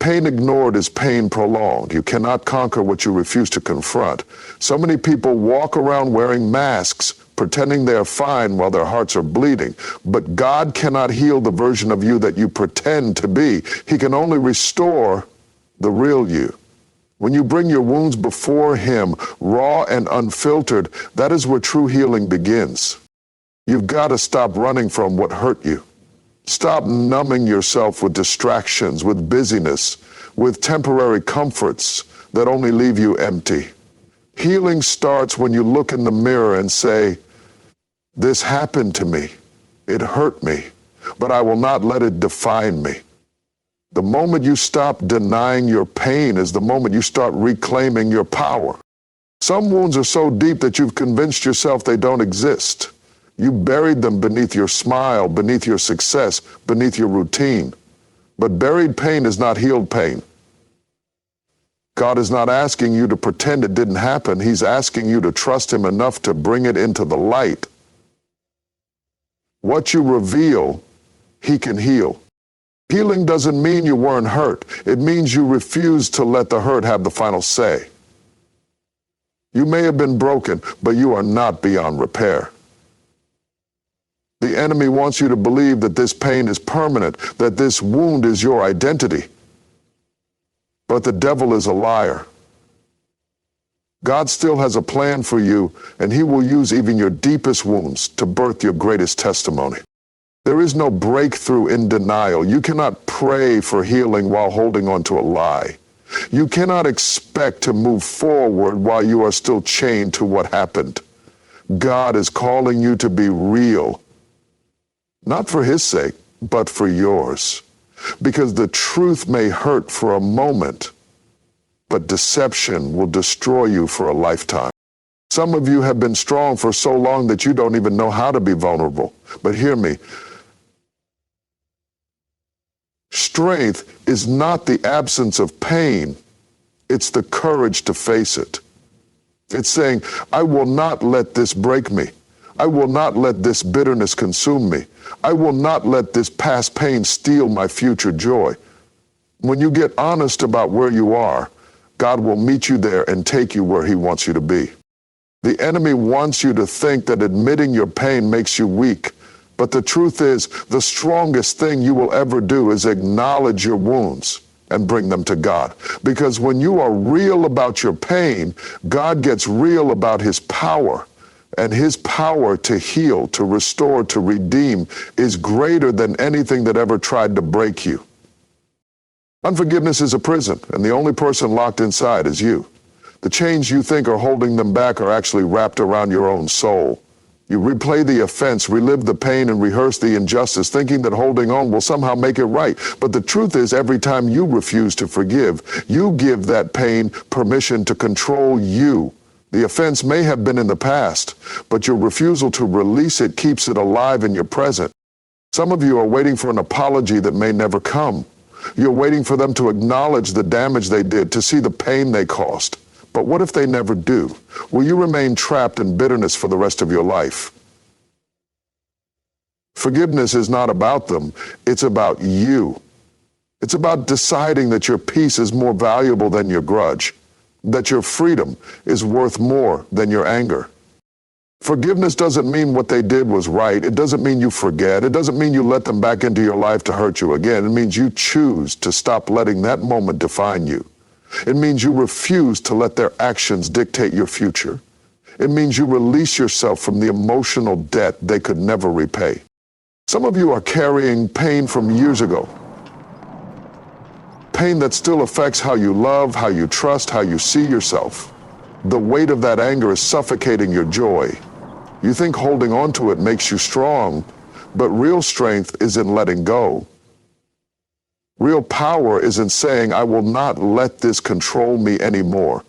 Pain ignored is pain prolonged. You cannot conquer what you refuse to confront. So many people walk around wearing masks, pretending they are fine while their hearts are bleeding. But God cannot heal the version of you that you pretend to be. He can only restore the real you. When you bring your wounds before Him, raw and unfiltered, that is where true healing begins. You've got to stop running from what hurt you. Stop numbing yourself with distractions, with busyness, with temporary comforts that only leave you empty. Healing starts when you look in the mirror and say, "This happened to me. It hurt me, but I will not let it define me." The moment you stop denying your pain is the moment you start reclaiming your power. Some wounds are so deep that you've convinced yourself they don't exist. You buried them beneath your smile, beneath your success, beneath your routine. But buried pain is not healed pain. God is not asking you to pretend it didn't happen. He's asking you to trust Him enough to bring it into the light. What you reveal, He can heal. Healing doesn't mean you weren't hurt. It means you refuse to let the hurt have the final say. You may have been broken, but you are not beyond repair. The enemy wants you to believe that this pain is permanent, that this wound is your identity. But the devil is a liar. God still has a plan for you, and He will use even your deepest wounds to birth your greatest testimony. There is no breakthrough in denial. You cannot pray for healing while holding on to a lie. You cannot expect to move forward while you are still chained to what happened. God is calling you to be real. Not for His sake, but for yours. Because the truth may hurt for a moment, but deception will destroy you for a lifetime. Some of you have been strong for so long that you don't even know how to be vulnerable. But hear me. Strength is not the absence of pain. It's the courage to face it. It's saying, I will not let this break me. I will not let this bitterness consume me. I will not let this past pain steal my future joy. When you get honest about where you are, God will meet you there and take you where He wants you to be. The enemy wants you to think that admitting your pain makes you weak. But the truth is, the strongest thing you will ever do is acknowledge your wounds and bring them to God. Because when you are real about your pain, God gets real about His power. And His power to heal, to restore, to redeem is greater than anything that ever tried to break you. Unforgiveness is a prison, and the only person locked inside is you. The chains you think are holding them back are actually wrapped around your own soul. You replay the offense, relive the pain, and rehearse the injustice, thinking that holding on will somehow make it right. But the truth is, every time you refuse to forgive, you give that pain permission to control you. The offense may have been in the past, but your refusal to release it keeps it alive in your present. Some of you are waiting for an apology that may never come. You're waiting for them to acknowledge the damage they did, to see the pain they caused. But what if they never do? Will you remain trapped in bitterness for the rest of your life? Forgiveness is not about them. It's about you. It's about deciding that your peace is more valuable than your grudge, that your freedom is worth more than your anger. Forgiveness doesn't mean what they did was right. It doesn't mean you forget. It doesn't mean you let them back into your life to hurt you again. It means you choose to stop letting that moment define you. It means you refuse to let their actions dictate your future. It means you release yourself from the emotional debt they could never repay. Some of you are carrying pain from years ago. Pain that still affects how you love, how you trust, how you see yourself. The weight of that anger is suffocating your joy. You think holding on to it makes you strong, but real strength is in letting go. Real power is in saying, I will not let this control me anymore.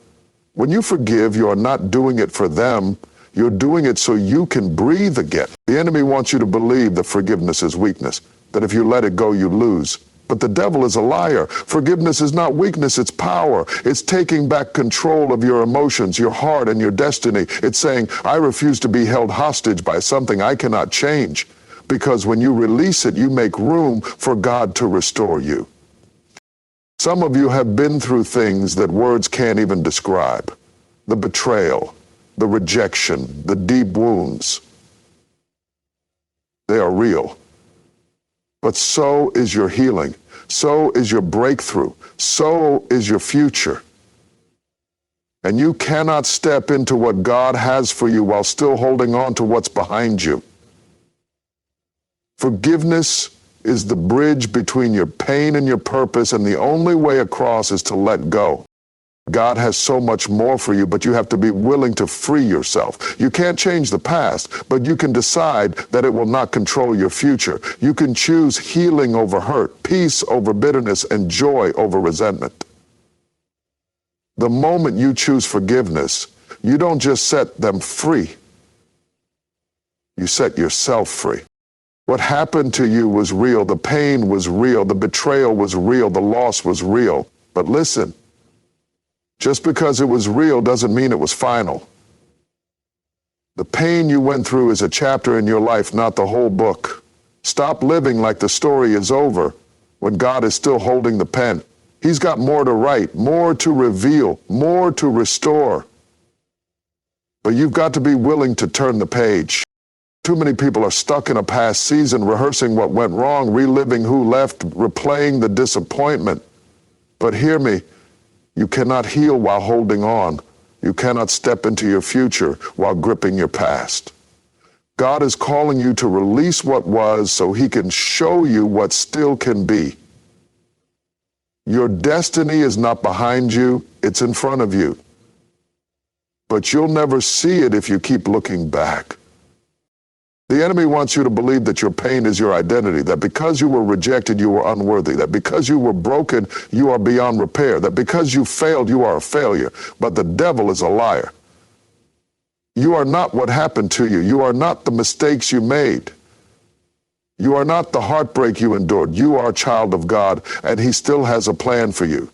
When you forgive, you are not doing it for them. You're doing it so you can breathe again. The enemy wants you to believe that forgiveness is weakness, that if you let it go, you lose. But the devil is a liar. Forgiveness is not weakness, it's power. It's taking back control of your emotions, your heart, and your destiny. It's saying, I refuse to be held hostage by something I cannot change. Because when you release it, you make room for God to restore you. Some of you have been through things that words can't even describe. The betrayal, the rejection, the deep wounds. They are real. But so is your healing. So is your breakthrough. So is your future. And you cannot step into what God has for you while still holding on to what's behind you. Forgiveness is the bridge between your pain and your purpose, and the only way across is to let go. God has so much more for you, but you have to be willing to free yourself. You can't change the past, but you can decide that it will not control your future. You can choose healing over hurt, peace over bitterness, and joy over resentment. The moment you choose forgiveness, you don't just set them free. You set yourself free. What happened to you was real. The pain was real. The betrayal was real. The loss was real. But listen, just because it was real doesn't mean it was final. The pain you went through is a chapter in your life, not the whole book. Stop living like the story is over when God is still holding the pen. He's got more to write, more to reveal, more to restore. But you've got to be willing to turn the page. Too many people are stuck in a past season, rehearsing what went wrong, reliving who left, replaying the disappointment. But hear me, you cannot heal while holding on. You cannot step into your future while gripping your past. God is calling you to release what was so he can show you what still can be. Your destiny is not behind you, it's in front of you. But you'll never see it if you keep looking back. The enemy wants you to believe that your pain is your identity, that because you were rejected, you were unworthy, that because you were broken, you are beyond repair, that because you failed, you are a failure. But the devil is a liar. You are not what happened to you. You are not the mistakes you made. You are not the heartbreak you endured. You are a child of God, and he still has a plan for you.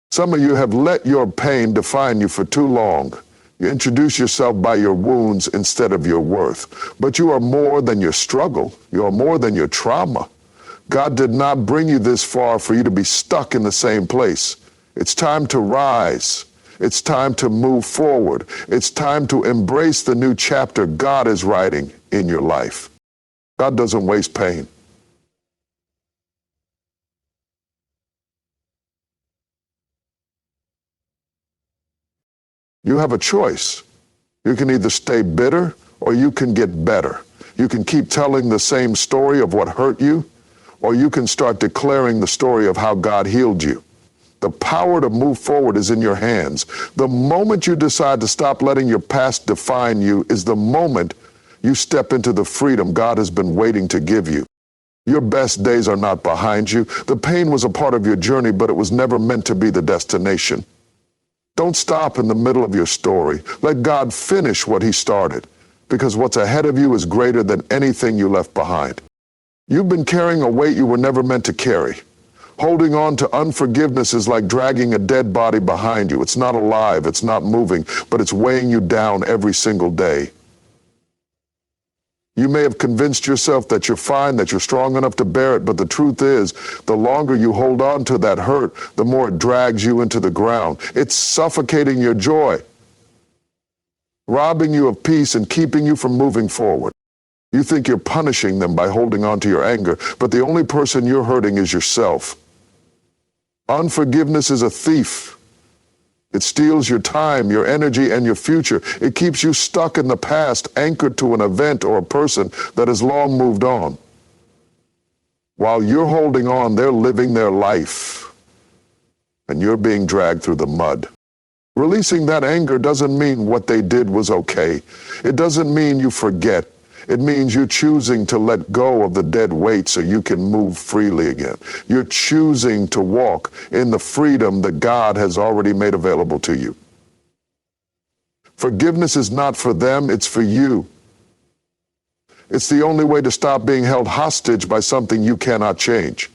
Some of you have let your pain define you for too long. You introduce yourself by your wounds instead of your worth. But you are more than your struggle. You are more than your trauma. God did not bring you this far for you to be stuck in the same place. It's time to rise. It's time to move forward. It's time to embrace the new chapter God is writing in your life. God doesn't waste pain. You have a choice. You can either stay bitter or you can get better. You can keep telling the same story of what hurt you, or you can start declaring the story of how God healed you. The power to move forward is in your hands. The moment you decide to stop letting your past define you is the moment you step into the freedom God has been waiting to give you. Your best days are not behind you. The pain was a part of your journey, but it was never meant to be the destination. Don't stop in the middle of your story. Let God finish what he started, because what's ahead of you is greater than anything you left behind. You've been carrying a weight you were never meant to carry. Holding on to unforgiveness is like dragging a dead body behind you. It's not alive, it's not moving, but it's weighing you down every single day. You may have convinced yourself that you're fine, that you're strong enough to bear it, but the truth is, the longer you hold on to that hurt, the more it drags you into the ground. It's suffocating your joy, robbing you of peace and keeping you from moving forward. You think you're punishing them by holding on to your anger, but the only person you're hurting is yourself. Unforgiveness is a thief. It steals your time, your energy, and your future. It keeps you stuck in the past, anchored to an event or a person that has long moved on. While you're holding on, they're living their life, and you're being dragged through the mud. Releasing that anger doesn't mean what they did was okay. It doesn't mean you forget. It means you're choosing to let go of the dead weight so you can move freely again. You're choosing to walk in the freedom that God has already made available to you. Forgiveness is not for them, it's for you. It's the only way to stop being held hostage by something you cannot change.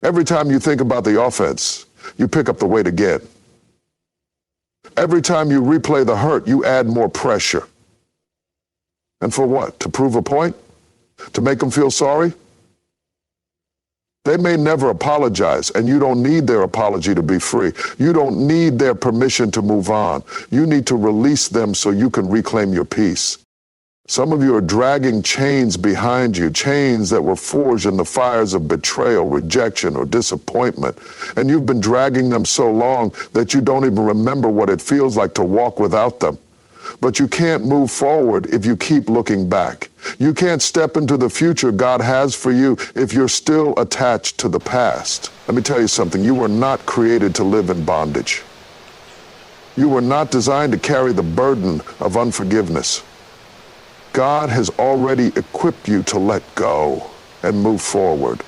Every time you think about the offense, you pick up the weight again. Every time you replay the hurt, you add more pressure. And for what? To prove a point? To make them feel sorry? They may never apologize, and you don't need their apology to be free. You don't need their permission to move on. You need to release them so you can reclaim your peace. Some of you are dragging chains behind you, chains that were forged in the fires of betrayal, rejection, or disappointment. And you've been dragging them so long that you don't even remember what it feels like to walk without them. But you can't move forward if you keep looking back. You can't step into the future God has for you if you're still attached to the past. Let me tell you something. You were not created to live in bondage. You were not designed to carry the burden of unforgiveness. God has already equipped you to let go and move forward.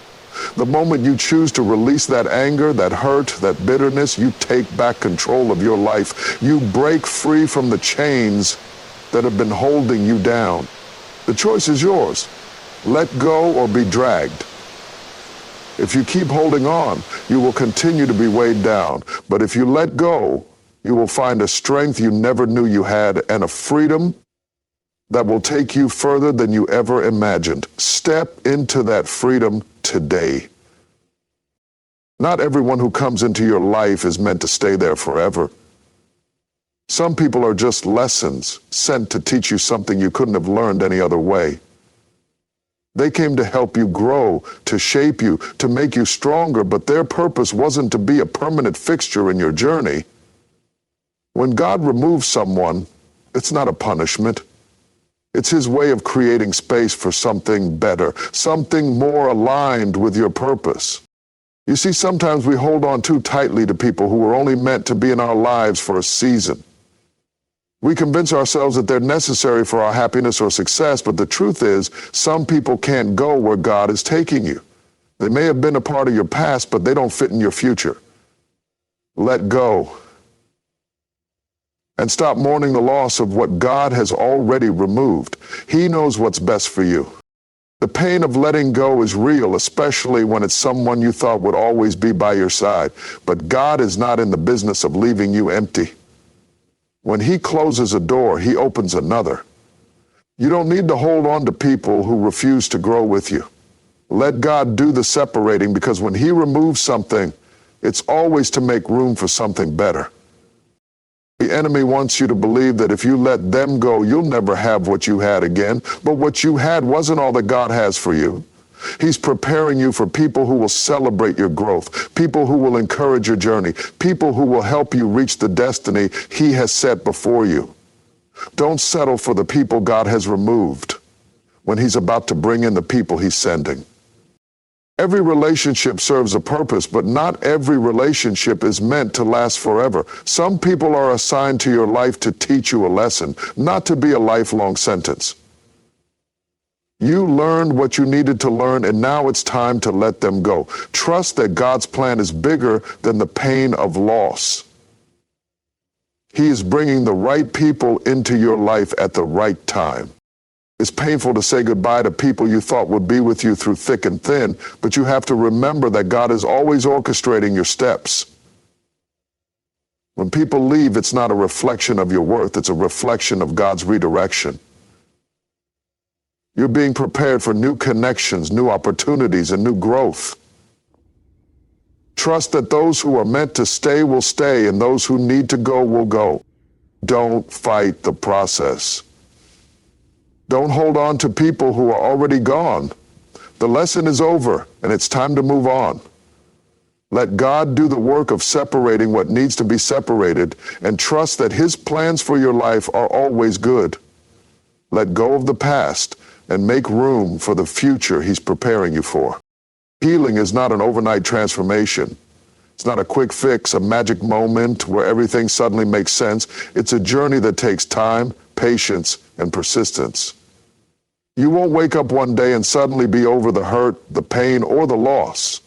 The moment you choose to release that anger, that hurt, that bitterness, you take back control of your life. You break free from the chains that have been holding you down. The choice is yours. Let go or be dragged. If you keep holding on, you will continue to be weighed down. But if you let go, you will find a strength you never knew you had and a freedom that will take you further than you ever imagined. Step into that freedom today. Not everyone who comes into your life is meant to stay there forever. Some people are just lessons sent to teach you something you couldn't have learned any other way. They came to help you grow, to shape you, to make you stronger, but their purpose wasn't to be a permanent fixture in your journey. When God removes someone, it's not a punishment. It's his way of creating space for something better, something more aligned with your purpose. You see, sometimes we hold on too tightly to people who were only meant to be in our lives for a season. We convince ourselves that they're necessary for our happiness or success, but the truth is, some people can't go where God is taking you. They may have been a part of your past, but they don't fit in your future. Let go. And stop mourning the loss of what God has already removed. He knows what's best for you. The pain of letting go is real, especially when it's someone you thought would always be by your side. But God is not in the business of leaving you empty. When he closes a door, he opens another. You don't need to hold on to people who refuse to grow with you. Let God do the separating, because when he removes something, it's always to make room for something better. The enemy wants you to believe that if you let them go, you'll never have what you had again. But what you had wasn't all that God has for you. He's preparing you for people who will celebrate your growth, people who will encourage your journey, people who will help you reach the destiny he has set before you. Don't settle for the people God has removed when he's about to bring in the people he's sending. Every relationship serves a purpose, but not every relationship is meant to last forever. Some people are assigned to your life to teach you a lesson, not to be a lifelong sentence. You learned what you needed to learn, and now it's time to let them go. Trust that God's plan is bigger than the pain of loss. He is bringing the right people into your life at the right time. It's painful to say goodbye to people you thought would be with you through thick and thin, but you have to remember that God is always orchestrating your steps. When people leave, it's not a reflection of your worth, it's a reflection of God's redirection. You're being prepared for new connections, new opportunities, and new growth. Trust that those who are meant to stay will stay, and those who need to go will go. Don't fight the process. Don't hold on to people who are already gone. The lesson is over, and it's time to move on. Let God do the work of separating what needs to be separated, and trust that his plans for your life are always good. Let go of the past and make room for the future he's preparing you for. Healing is not an overnight transformation. It's not a quick fix, a magic moment where everything suddenly makes sense. It's a journey that takes time, patience, and persistence. You won't wake up one day and suddenly be over the hurt, the pain, or the loss.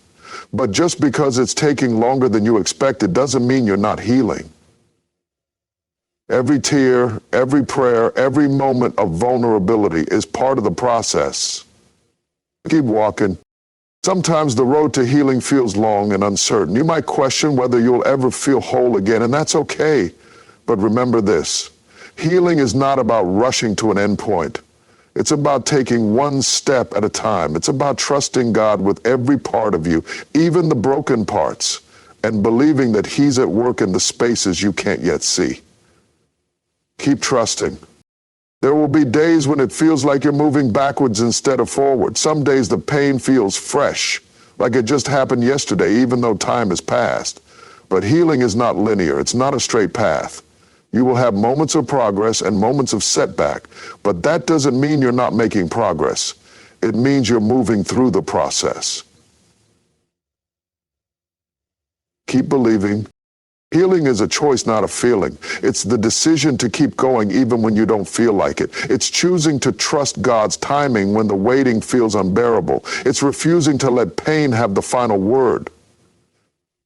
But just because it's taking longer than you expected doesn't mean you're not healing. Every tear, every prayer, every moment of vulnerability is part of the process. Keep walking. Sometimes the road to healing feels long and uncertain. You might question whether you'll ever feel whole again, and that's okay. But remember this, healing is not about rushing to an end point. It's about taking one step at a time. It's about trusting God with every part of you, even the broken parts, and believing that He's at work in the spaces you can't yet see. Keep trusting. There will be days when it feels like you're moving backwards instead of forward. Some days the pain feels fresh, like it just happened yesterday, even though time has passed. But healing is not linear. It's not a straight path. You will have moments of progress and moments of setback, but that doesn't mean you're not making progress. It means you're moving through the process. Keep believing. Healing is a choice, not a feeling. It's the decision to keep going even when you don't feel like it. It's choosing to trust God's timing when the waiting feels unbearable. It's refusing to let pain have the final word.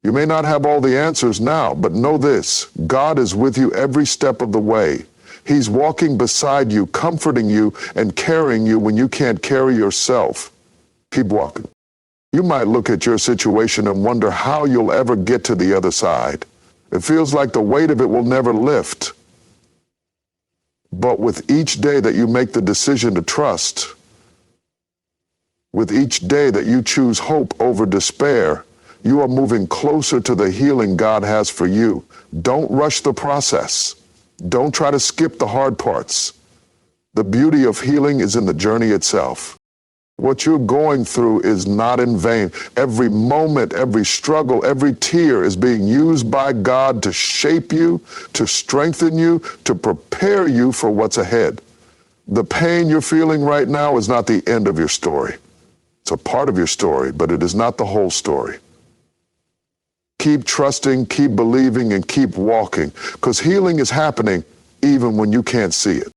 You may not have all the answers now, but know this: God is with you every step of the way. He's walking beside you, comforting you, and carrying you when you can't carry yourself. Keep walking. You might look at your situation and wonder how you'll ever get to the other side. It feels like the weight of it will never lift. But with each day that you make the decision to trust, with each day that you choose hope over despair, you are moving closer to the healing God has for you. Don't rush the process. Don't try to skip the hard parts. The beauty of healing is in the journey itself. What you're going through is not in vain. Every moment, every struggle, every tear is being used by God to shape you, to strengthen you, to prepare you for what's ahead. The pain you're feeling right now is not the end of your story. It's a part of your story, but it is not the whole story. Keep trusting, keep believing, and keep walking, because healing is happening even when you can't see it.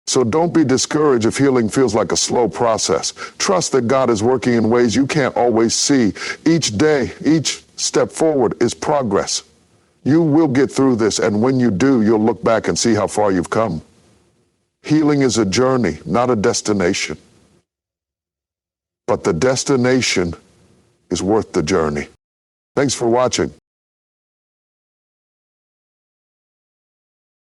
So don't be discouraged if healing feels like a slow process. Trust that God is working in ways you can't always see. Each day, each step forward is progress. You will get through this, and when you do, you'll look back and see how far you've come. Healing is a journey, not a destination. But the destination is worth the journey. Thanks for watching.